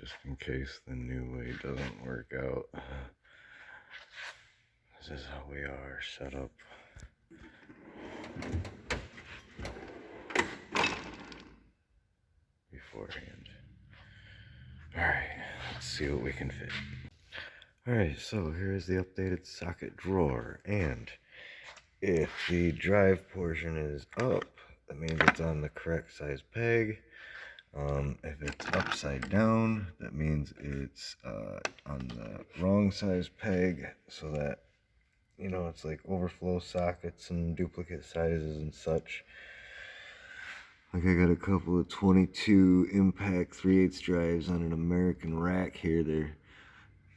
just in case the new way doesn't work out. This is how we are set up. Beforehand. Alright, let's see what we can fit. Alright, so here's the updated socket drawer, and if the drive portion is up, that means it's on the correct size peg. If it's upside down, that means it's on the wrong size peg, so that, you know, it's like overflow sockets and duplicate sizes and such. Like I got a couple of 22 impact 3/8 drives on an American rack here. They're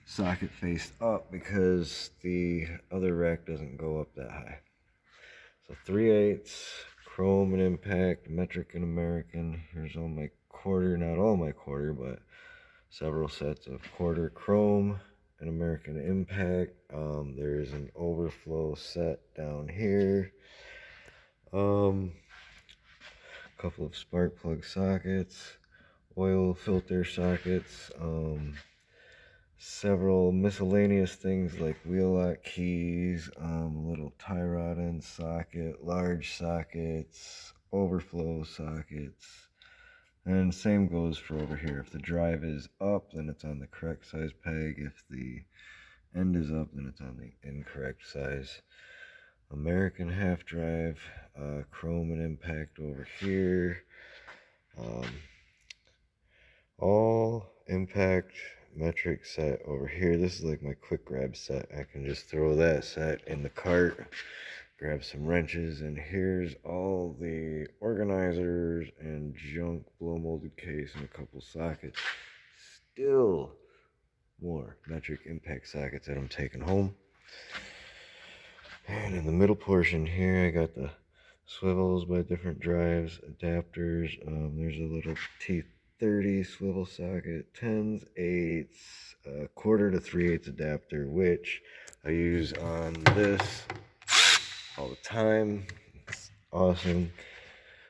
socket faced up because the other rack doesn't go up that high. So 3/8 chrome and impact, metric and American. Here's all my quarter, not all my quarter, but several sets of quarter chrome and American impact. There's an overflow set down here. Couple of spark plug sockets, oil filter sockets, several miscellaneous things like wheel lock keys, little tie rod end socket, large sockets, overflow sockets, and same goes for over here. If the drive is up, then it's on the correct size peg. If the end is up, then it's on the incorrect size. American half drive, chrome and impact over here, all impact metric set over here. This is like my quick grab set. I can just throw that set in the cart, grab some wrenches, and here's all the organizers and junk blow molded case and a couple sockets. Still more metric impact sockets that I'm taking home. And in the middle portion here, I got the swivels by different drives, adapters. There's a little T30 swivel socket, 10s, 8s, quarter to 3/8 adapter, which I use on this all the time. It's awesome.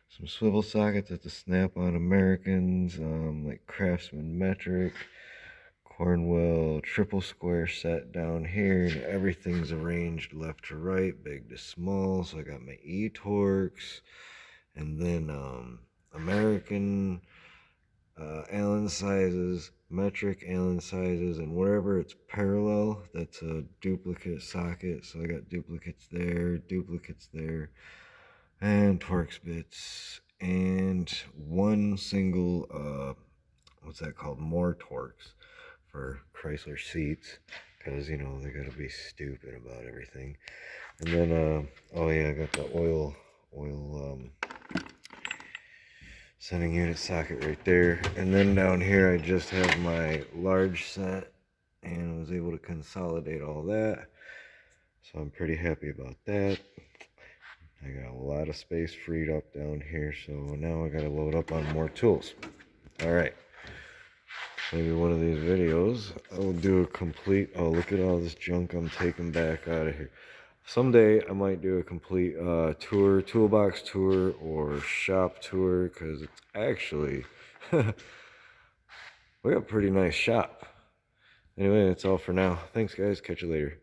Some swivel sockets at the Snap-on Americans, like Craftsman metric. Cornwell triple square set down here, and everything's arranged left to right, big to small. So I got my E-Torx, and then American Allen sizes, metric Allen sizes, and wherever it's parallel, that's a duplicate socket. So I got duplicates there, and Torx bits, and one single what's that called, more Torx for Chrysler seats, because, you know, they gotta be stupid about everything. And then oh yeah, I got the oil sending unit socket right there. And then down here I just have my large set, and was able to consolidate all that, so I'm pretty happy about that. I got a lot of space freed up down here, so now I gotta load up on more tools. All right, maybe one of these videos I will do a complete, oh, look at all this junk I'm taking back out of here. Someday I might do a complete tour, toolbox tour or shop tour, because it's actually we got a pretty nice shop. Anyway, that's all for now. Thanks guys, catch you later.